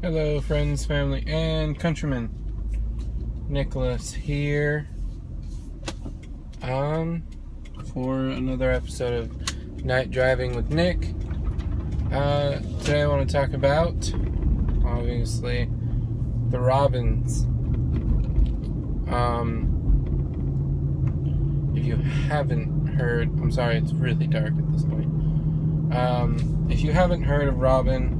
Hello, friends, family, and countrymen. Nicholas here. For another episode of Night Driving with Nick. Today I want to talk about, obviously, the Robins. If you haven't heard, I'm sorry, it's really dark at this point. If you haven't heard of Robin,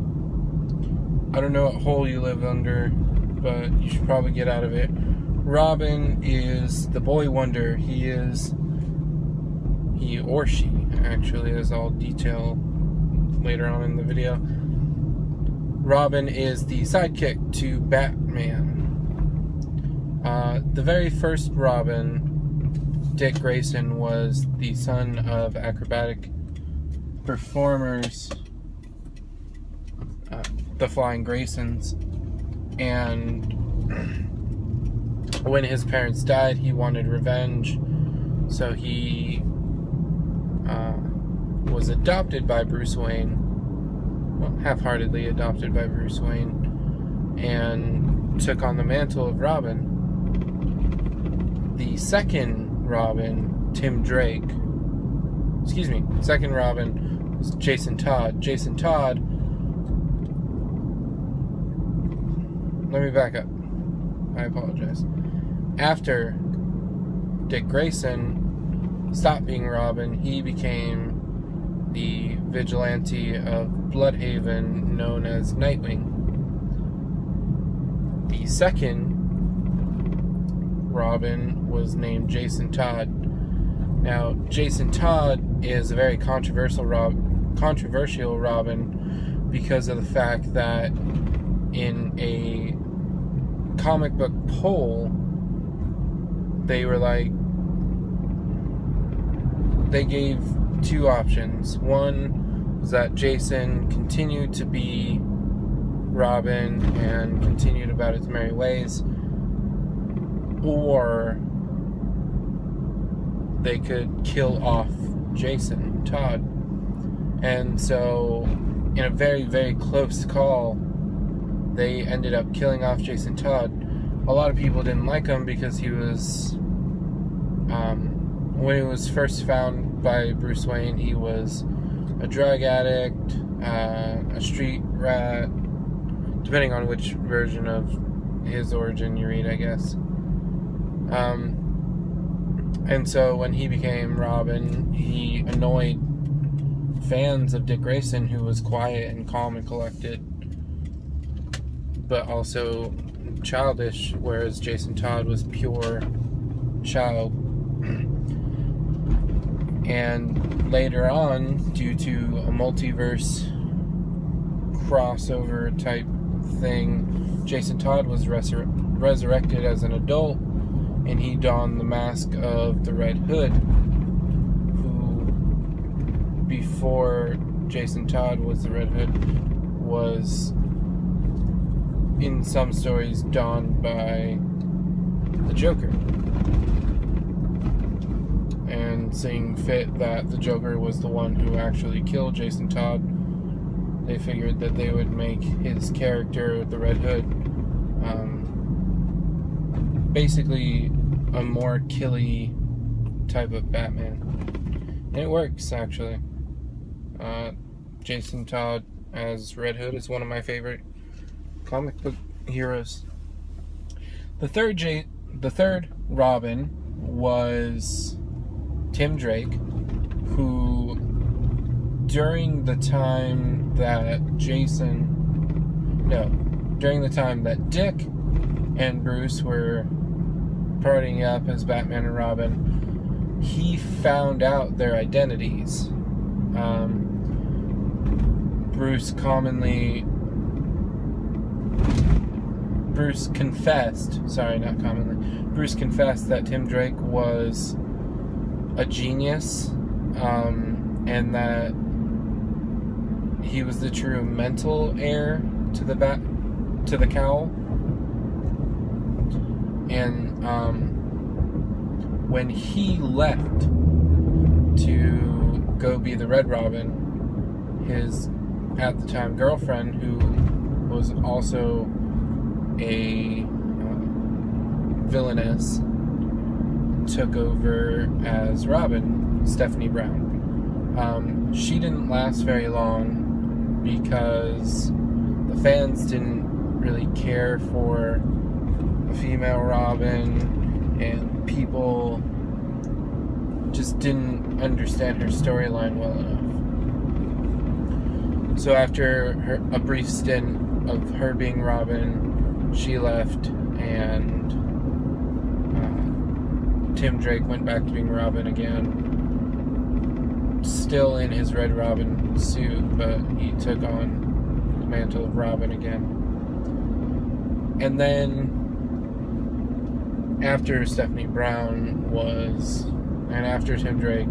I don't know what hole you live under, but you should probably get out of it. Robin is the boy wonder. He or she, actually, as I'll detail later on in the video. Robin is the sidekick to Batman. The very first Robin, Dick Grayson, was the son of acrobatic performers, the Flying Graysons, and when his parents died, he wanted revenge, so he was adopted by Bruce Wayne, well, half-heartedly adopted by Bruce Wayne, and took on the mantle of Robin. The second Robin, second Robin was Jason Todd. Jason Todd, let me back up. I apologize. After Dick Grayson stopped being Robin, he became the vigilante of Bloodhaven known as Nightwing. The second Robin was named Jason Todd. Now, Jason Todd is a very controversial Robin because of the fact that in a comic book poll, they gave two options. One was that Jason continued to be Robin and continued about his merry ways, or they could kill off Jason Todd. And so, in a very, very close call, they ended up killing off Jason Todd. A lot of people didn't like him because he was, when he was first found by Bruce Wayne, he was a drug addict, a street rat, depending on which version of his origin you read, I guess. And so when he became Robin, he annoyed fans of Dick Grayson, who was quiet and calm and collected, but also childish, whereas Jason Todd was pure child. And later on, due to a multiverse crossover type thing, Jason Todd was resurrected as an adult, and he donned the mask of the Red Hood, who, before Jason Todd was the Red Hood, was in some stories donned by the Joker. And seeing fit that the Joker was the one who actually killed Jason Todd, they figured that they would make his character, the Red Hood, basically a more killy type of Batman. And it works, actually. Jason Todd as Red Hood is one of my favorite comic book heroes. The third Robin was Tim Drake, who during the time that Dick and Bruce were partying up as Batman and Robin, he found out their identities. Bruce confessed that Tim Drake was a genius, and that he was the true mental heir to the cowl. And when he left to go be the Red Robin, his at the time girlfriend, who was also a villainess, took over as Robin, Stephanie Brown. She didn't last very long because the fans didn't really care for a female Robin, and people just didn't understand her storyline well enough. So after a brief stint of her being Robin, she left, and Tim Drake went back to being Robin again, still in his Red Robin suit, but he took on the mantle of Robin again. And then after Stephanie Brown and after Tim Drake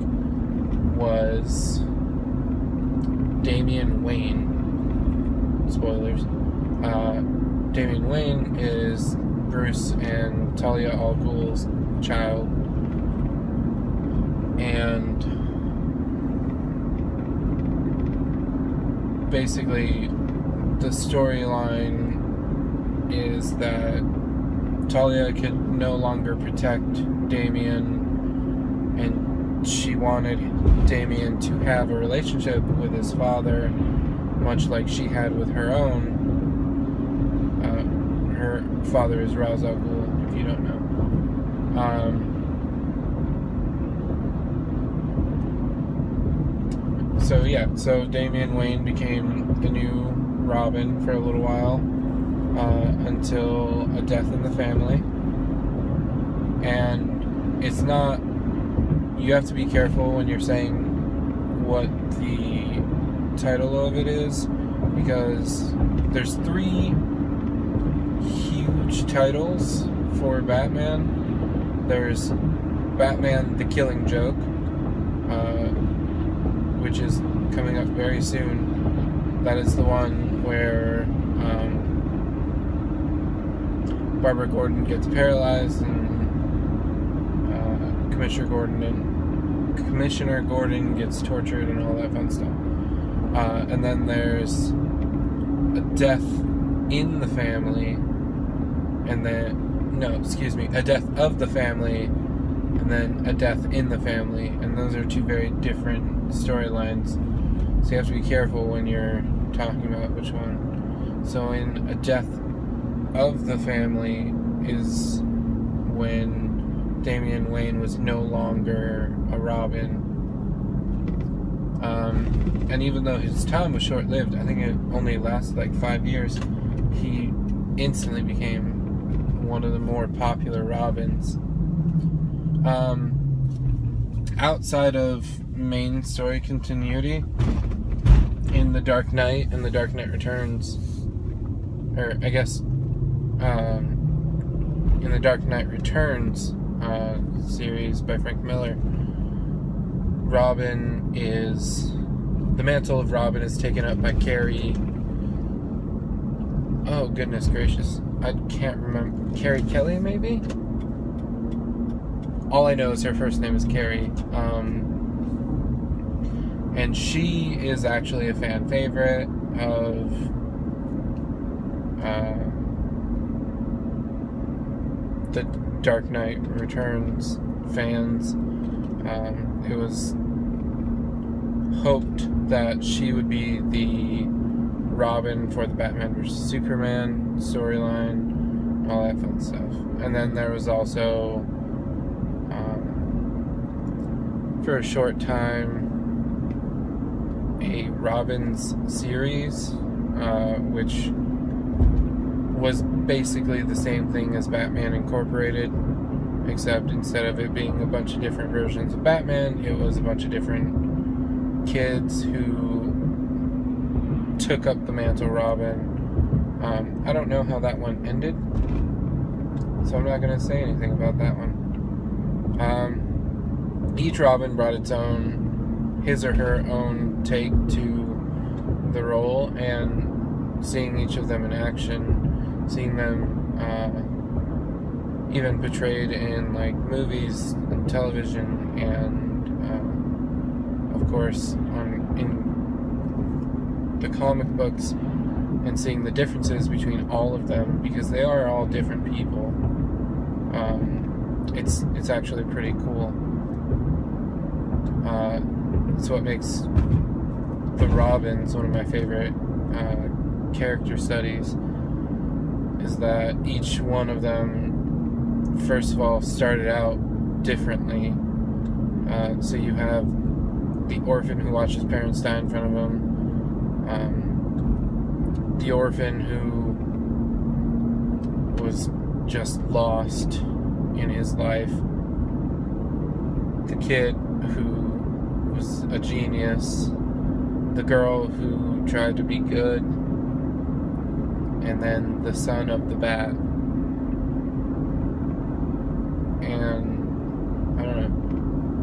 was Damian Wayne. Spoilers. Damian Wayne is Bruce and Talia al Ghul's child. And basically the storyline is that Talia could no longer protect Damian, and she wanted Damian to have a relationship with his father, much like she had with her own. Her father is Ra's al Ghul, if you don't know. So Damian Wayne became the new Robin for a little while, until a death in the family. And it's not, you have to be careful when you're saying what the title of it is, because there's 3 huge titles for Batman. There's Batman the Killing Joke, which is coming up very soon. That is the one where Barbara Gordon gets paralyzed, and Commissioner Gordon gets tortured and all that fun stuff. And then there's a death in the family, and then a death of the family, and then a death in the family, and those are 2 very different storylines. So you have to be careful when you're talking about which one. So in a death of the family is when Damian Wayne was no longer a Robin. And even though his time was short-lived, I think it only lasted like 5 years, he instantly became one of the more popular Robins. Outside of main story continuity, in The Dark Knight and The Dark Knight Returns, or I guess in The Dark Knight Returns series by Frank Miller, the mantle of Robin is taken up by Carrie. Oh, goodness gracious. I can't remember. Carrie Kelly, maybe? All I know is her first name is Carrie. And she is actually a fan favorite of the Dark Knight Returns fans. It was hoped that she would be the Robin for the Batman vs. Superman storyline, all that fun stuff. And then there was also, for a short time, a Robins series, which was basically the same thing as Batman Incorporated, except instead of it being a bunch of different versions of Batman, it was a bunch of different kids who took up the mantle Robin. I don't know how that one ended, so I'm not going to say anything about that one. Each Robin brought his or her own take to the role, and seeing each of them in action, seeing them even portrayed in like movies and television, and of course in the comic books and seeing the differences between all of them, because they are all different people. It's actually pretty cool. It's what makes the Robins one of my favorite character studies, is that each one of them, first of all, started out differently. So you have the orphan who watched his parents die in front of him, the orphan who was just lost in his life, the kid who was a genius, the girl who tried to be good, and then the son of the bat. And I don't know,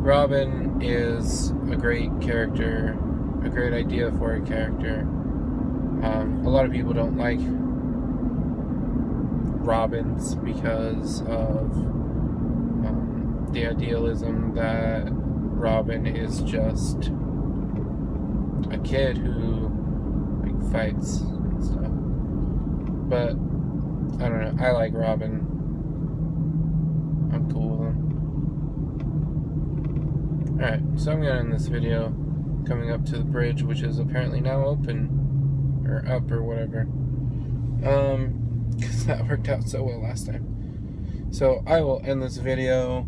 Robin is a great character, a great idea for a character. A lot of people don't like Robins because of the idealism that Robin is just a kid who like fights and stuff. But I don't know, I like Robin. I'm cool with him. Alright, so I'm gonna end this video coming up to the bridge, which is apparently now open, or up, or whatever. Because that worked out so well last time. So I will end this video.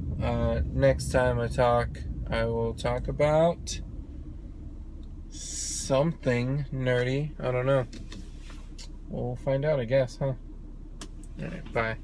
Next time I talk, I will talk about something nerdy. I don't know. We'll find out, I guess, huh? Alright, bye.